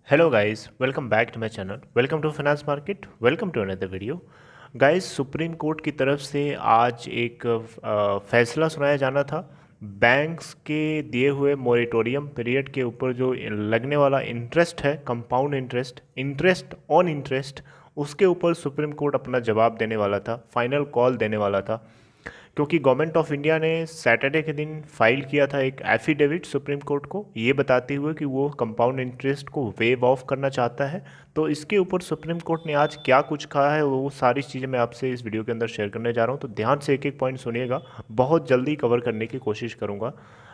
Hello guys, welcome back to my channel. Welcome to Finance Market. Welcome to another video. Guys supreme court की तरफ से आज एक फैसला सुनाया जाना था। बैंक्स के दिए हुए मोरेटोरियम पीरियड के ऊपर जो लगने वाला इंटरेस्ट है, compound interest, interest on interest, उसके ऊपर सुप्रीम कोर्ट अपना जवाब देने वाला था, फाइनल कॉल देने वाला था। क्योंकि गवर्नमेंट ऑफ इंडिया ने सैटरडे के दिन फाइल किया था एक एफिडेविट सुप्रीम कोर्ट को, ये बताते हुए कि वो कंपाउंड इंटरेस्ट को वेव ऑफ करना चाहता है। तो इसके ऊपर सुप्रीम कोर्ट ने आज क्या कुछ कहा है वो सारी चीज़ें मैं आपसे इस वीडियो के अंदर शेयर करने जा रहा हूँ। तो ध्यान से एक एक पॉइंट सुनिएगा, बहुत जल्दी कवर करने की कोशिश करूँगा।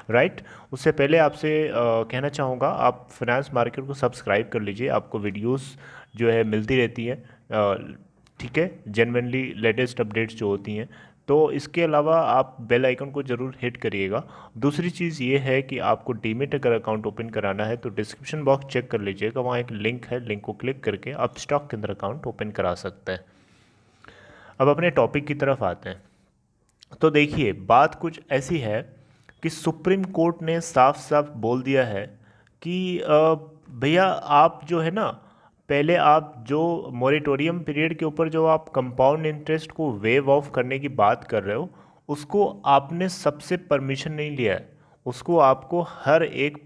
राइट, उससे पहले आपसे कहना चाहूँगा आप फाइनेंस मार्केट को सब्सक्राइब कर लीजिए, आपको वीडियोस जो है मिलती रहती हैं। ठीक है, जेन्युइनली लेटेस्ट अपडेट्स जो होती हैं। तो इसके अलावा आप बेल आइकन को ज़रूर हिट करिएगा। दूसरी चीज़ ये है कि आपको डीमेट अगर अकाउंट ओपन कराना है तो डिस्क्रिप्शन बॉक्स चेक कर लीजिएगा, वहाँ एक लिंक है, लिंक को क्लिक करके आप स्टॉक के अंदर अकाउंट ओपन करा सकते हैं। अब अपने टॉपिक की तरफ आते हैं। तो देखिए, बात कुछ ऐसी है कि सुप्रीम कोर्ट ने साफ साफ बोल दिया है कि भैया आप जो है ना, पहले आप जो मॉरेटोरियम पीरियड के ऊपर जो आप कंपाउंड इंटरेस्ट को वेव ऑफ करने की बात कर रहे हो, उसको आपने सबसे परमिशन नहीं लिया है। उसको आपको हर एक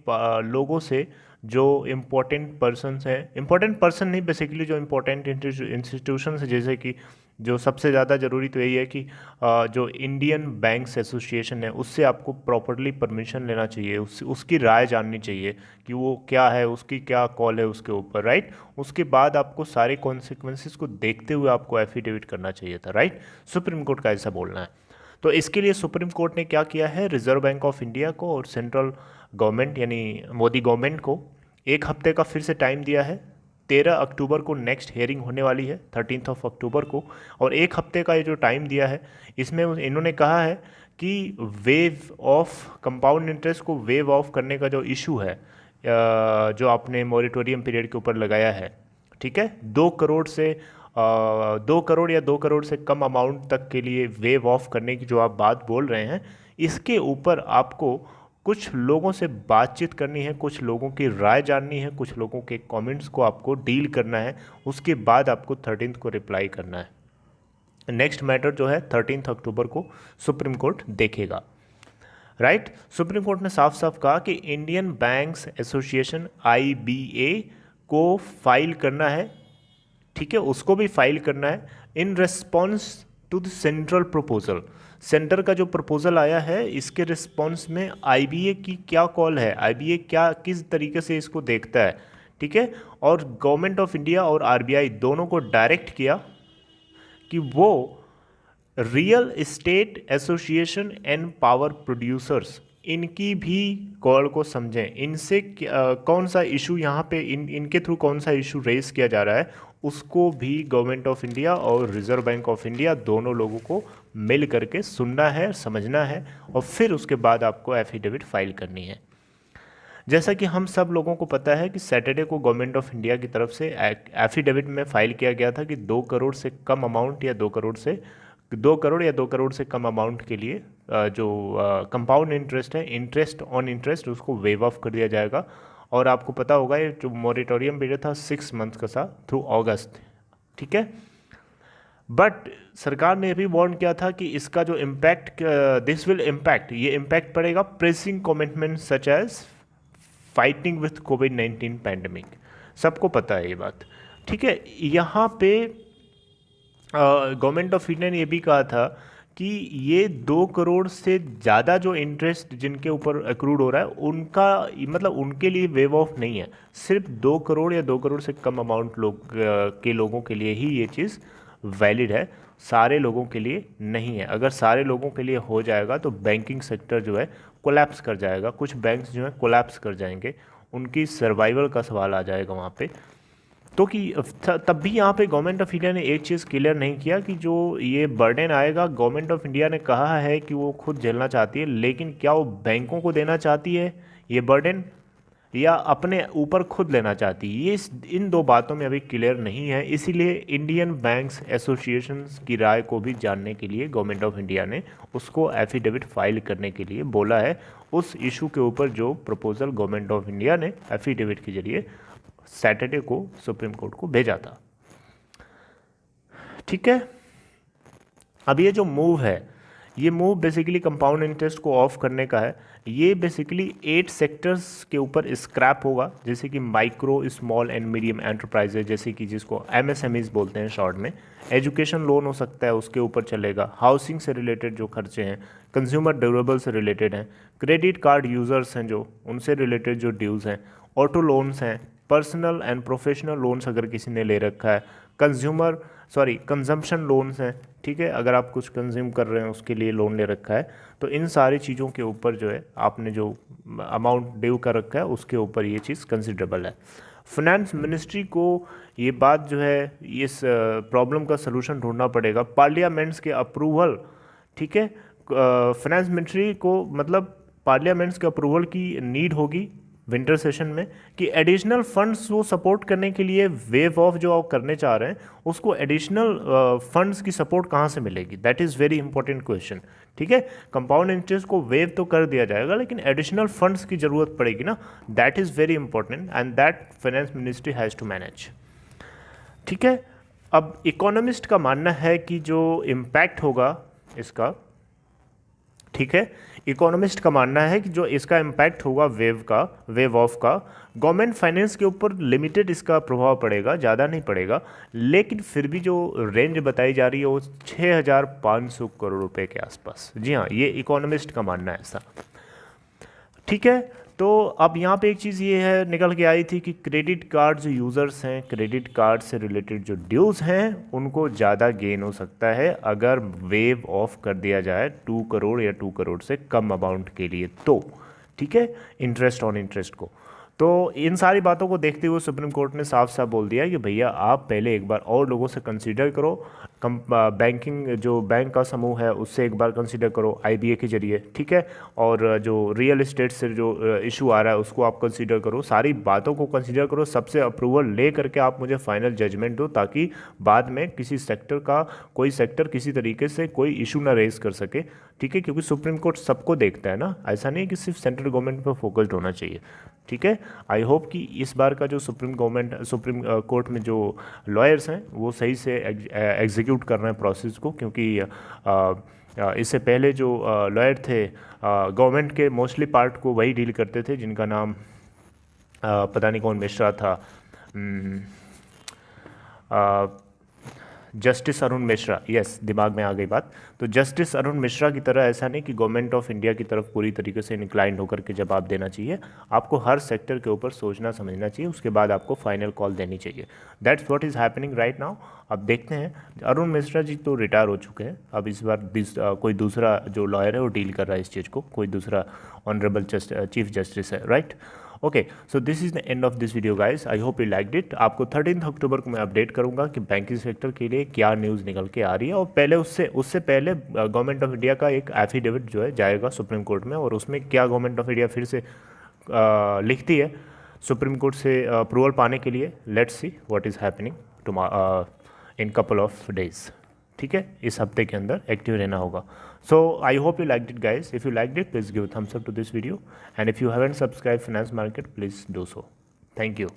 लोगों से जो इम्पोर्टेंट पर्सनस हैं, इम्पोर्टेंट पर्सन नहीं, बेसिकली जो इम्पोर्टेंट इंस्टीट्यूशंस है, जैसे कि जो सबसे ज़्यादा ज़रूरी तो यही है कि जो इंडियन बैंक्स एसोसिएशन है उससे आपको प्रॉपरली परमिशन लेना चाहिए, उसकी राय जाननी चाहिए कि वो क्या है, उसकी क्या कॉल है उसके ऊपर। राइट, उसके बाद आपको सारे कॉन्सिक्वेंसेस को देखते हुए आपको एफिडेविट करना चाहिए था। राइट, सुप्रीम कोर्ट का ऐसा बोलना है। तो इसके लिए सुप्रीम कोर्ट ने क्या किया है, रिजर्व बैंक ऑफ इंडिया को और सेंट्रल गवर्नमेंट यानी मोदी गवर्नमेंट को एक हफ्ते का फिर से टाइम दिया है। 13 अक्टूबर को नेक्स्ट हेयरिंग होने वाली है, 13 अक्टूबर को, और एक हफ्ते का ये जो टाइम दिया है इसमें इन्होंने कहा है कि वेव ऑफ कंपाउंड इंटरेस्ट को वेव ऑफ करने का जो इशू है, जो आपने मॉरिटोरियम पीरियड के ऊपर लगाया है, ठीक है, 2 करोड़ से 2 करोड़ या 2 करोड़ से कम अमाउंट तक के लिए वेव ऑफ करने की जो आप बात बोल रहे हैं, इसके ऊपर आपको कुछ लोगों से बातचीत करनी है, कुछ लोगों की राय जाननी है, कुछ लोगों के कमेंट्स को आपको डील करना है। उसके बाद आपको 13 को रिप्लाई करना है। नेक्स्ट मैटर जो है 13 अक्टूबर को सुप्रीम कोर्ट देखेगा। राइट, सुप्रीम कोर्ट ने साफ साफ कहा कि इंडियन बैंक्स एसोसिएशन IBA को फाइल करना है, ठीक है, उसको भी फाइल करना है in response to the central proposal. Centre का जो प्रपोजल आया है इसके रिस्पॉन्स में IBA की क्या कॉल है, IBA क्या किस तरीके से इसको देखता है, ठीक है। और गवर्नमेंट ऑफ इंडिया और RBI दोनों को डायरेक्ट किया कि वो real estate association and power producers, इनकी भी कॉल को समझें, इनसे कौन सा इशू यहाँ पे इनके थ्रू कौन सा इशू रेज किया जा रहा है, उसको भी गवर्नमेंट ऑफ इंडिया और रिजर्व बैंक ऑफ इंडिया दोनों लोगों को मिल करके सुनना है, समझना है, और फिर उसके बाद आपको एफिडेविट फाइल करनी है। जैसा कि हम सब लोगों को पता है कि सैटरडे को गवर्नमेंट ऑफ इंडिया की तरफ से एफिडेविट में फाइल किया गया था कि 2 करोड़ से कम अमाउंट या 2 करोड़ या 2 करोड़ से कम अमाउंट के लिए जो कंपाउंड इंटरेस्ट है, इंटरेस्ट ऑन इंटरेस्ट, उसको वेव ऑफ कर दिया जाएगा। और आपको पता होगा ये जो मॉरिटोरियम पीरियड था 6 मंथ का था थ्रू अगस्त, ठीक है। बट सरकार ने भी वार्न किया था कि इसका जो इम्पैक्ट, दिस विल इम्पैक्ट, ये इम्पैक्ट पड़ेगा pressing commitment such as fighting with कोविड-19 पैंडमिक। सबको पता है ये बात, ठीक है। यहाँ पे गवर्नमेंट ऑफ इंडिया ने ये भी कहा था कि ये 2 करोड़ से ज़्यादा जो इंटरेस्ट जिनके ऊपर अक्रूड हो रहा है उनका मतलब उनके लिए वेव ऑफ नहीं है, सिर्फ 2 करोड़ या 2 करोड़ से कम अमाउंट के लोगों के लिए ही ये चीज़ वैलिड है, सारे लोगों के लिए नहीं है। अगर सारे लोगों के लिए हो जाएगा तो बैंकिंग सेक्टर जो है कोलैप्स कर जाएगा, कुछ बैंक्स जो है कोलैप्स कर जाएंगे, उनकी सर्वाइवल का सवाल आ जाएगा वहाँ पे। तो कि तब भी यहाँ पे गवर्नमेंट ऑफ इंडिया ने एक चीज़ क्लियर नहीं किया कि जो ये बर्डन आएगा, गवर्नमेंट ऑफ इंडिया ने कहा है कि वो खुद झेलना चाहती है, लेकिन क्या वो बैंकों को देना चाहती है ये बर्डन, या अपने ऊपर खुद लेना चाहती है, ये इन दो बातों में अभी क्लियर नहीं है। इसीलिए इंडियन बैंक्स एसोसिएशन की राय को भी जानने के लिए गवर्नमेंट ऑफ इंडिया ने उसको एफिडेविट फाइल करने के लिए बोला है, उस इशू के ऊपर जो प्रपोजल गवर्नमेंट ऑफ इंडिया ने एफिडेविट के जरिए सैटरडे को सुप्रीम कोर्ट को भेजा था। ठीक है, अब ये जो मूव है, ये मूव बेसिकली कंपाउंड इंटरेस्ट को ऑफ करने का है। ये बेसिकली 8 सेक्टर्स के ऊपर स्क्रैप होगा, जैसे कि micro small and medium enterprises, जैसे कि जिसको MSMEs बोलते हैं शॉर्ट में। एजुकेशन लोन हो सकता है, उसके ऊपर चलेगा। हाउसिंग से रिलेटेड जो खर्चे हैं, कंज्यूमर ड्यूरेबल से रिलेटेड हैं, क्रेडिट कार्ड यूज़र्स हैं जो, उनसे रिलेटेड जो ड्यूज़ हैं, ऑटो लोन्स हैं, पर्सनल एंड प्रोफेशनल लोन्स अगर किसी ने ले रखा है, कंजम्पशन लोन्स हैं। ठीक है, अगर आप कुछ कंज्यूम कर रहे हैं उसके लिए लोन ले रखा है, तो इन सारी चीज़ों के ऊपर जो है आपने जो अमाउंट ड्यू कर रखा है उसके ऊपर ये चीज़ कंसिडरेबल है। फाइनेंस मिनिस्ट्री को ये बात जो है, इस प्रॉब्लम का सलूशन ढूंढना पड़ेगा, पार्लियामेंट्स के अप्रूवल। ठीक है, फाइनेंस मिनिस्ट्री को मतलब पार्लियामेंट्स के अप्रूवल की नीड होगी विंटर सेशन में, कि एडिशनल फंड्स वो सपोर्ट करने के लिए वेव ऑफ जो आप करने चाह रहे हैं, उसको एडिशनल फंड्स की सपोर्ट कहाँ से मिलेगी। That is very important question. ठीक है, कंपाउंड इंटरेस्ट को वेव तो कर दिया जाएगा, लेकिन एडिशनल फंड्स की ज़रूरत पड़ेगी ना। That is very important and that finance ministry has to manage. ठीक है, अब इकोनॉमिस्ट का मानना है कि जो इम्पैक्ट होगा इसका, ठीक है, इकोनॉमिस्ट का मानना है कि जो इसका इम्पैक्ट होगा वेव ऑफ का, गवर्नमेंट फाइनेंस के ऊपर लिमिटेड इसका प्रभाव पड़ेगा, ज़्यादा नहीं पड़ेगा, लेकिन फिर भी जो रेंज बताई जा रही है वो 6,500 करोड़ रुपए के आसपास। जी हाँ, ये इकोनॉमिस्ट का मानना है ऐसा। ठीक है, तो अब यहाँ पे एक चीज़ ये है निकल के आई थी कि क्रेडिट कार्ड जो यूज़र्स हैं, क्रेडिट कार्ड से रिलेटेड जो ड्यूज़ हैं, उनको ज़्यादा गेन हो सकता है अगर वेव ऑफ कर दिया जाए 2 करोड़ या 2 करोड़ से कम अमाउंट के लिए तो। ठीक है, इंटरेस्ट ऑन इंटरेस्ट को। तो इन सारी बातों को देखते हुए सुप्रीम कोर्ट ने साफ साफ बोल दिया कि भैया आप पहले एक बार और लोगों से कंसीडर करो, बैंकिंग जो बैंक का समूह है उससे एक बार कंसीडर करो IBA के जरिए। ठीक है, और जो रियल एस्टेट से जो इशू आ रहा है उसको आप कंसीडर करो, सारी बातों को कंसीडर करो, सबसे अप्रूवल ले करके आप मुझे फाइनल जजमेंट दो, ताकि बाद में किसी सेक्टर का कोई सेक्टर किसी तरीके से कोई इशू ना रेज कर सके। ठीक है, क्योंकि सुप्रीम कोर्ट सबको देखता है ना, ऐसा नहीं कि सिर्फ सेंट्रल गवर्नमेंट पर फोकस्ड होना चाहिए। ठीक है, आई होप कि इस बार का जो सुप्रीम कोर्ट में जो लॉयर्स हैं वो सही से एग्जीक्यूट कर रहे हैं प्रोसेस को, क्योंकि इससे पहले जो लॉयर थे गवर्नमेंट के मोस्टली पार्ट को वही डील करते थे, जिनका नाम पता नहीं कौन मिश्रा था, जस्टिस अरुण मिश्रा। यस, दिमाग में आ गई बात। तो जस्टिस अरुण मिश्रा की तरह ऐसा नहीं कि गवर्नमेंट ऑफ इंडिया की तरफ पूरी तरीके से इंक्लाइंड होकर के जवाब देना चाहिए, आपको हर सेक्टर के ऊपर सोचना समझना चाहिए, उसके बाद आपको फाइनल कॉल देनी चाहिए। That's what is happening right now. अब देखते हैं, अरुण मिश्रा जी तो रिटायर हो चुके हैं, अब इस बार कोई दूसरा जो लॉयर है वो डील कर रहा है इस चीज़ को, कोई दूसरा ऑनरेबल चीफ जस्टिस है, right. Okay, so this is the end of this video guys, I hope you liked it. आपको 13 अक्टूबर को मैं अपडेट करूंगा कि बैंकिंग सेक्टर के लिए क्या न्यूज़ निकल के आ रही है, और पहले उससे पहले गवर्नमेंट ऑफ इंडिया का एक एफिडेविट जो है जाएगा सुप्रीम कोर्ट में, और उसमें क्या गवर्नमेंट ऑफ इंडिया फिर से लिखती है सुप्रीम कोर्ट से अप्रूवल पाने के लिए। Let's see what is happening in couple of days. ठीक है, इस हफ्ते के अंदर एक्टिव रहना होगा। So I hope you liked it guys. If you liked it, please give thumbs up to this video, and if you haven't subscribe finance market, please do so. Thank you.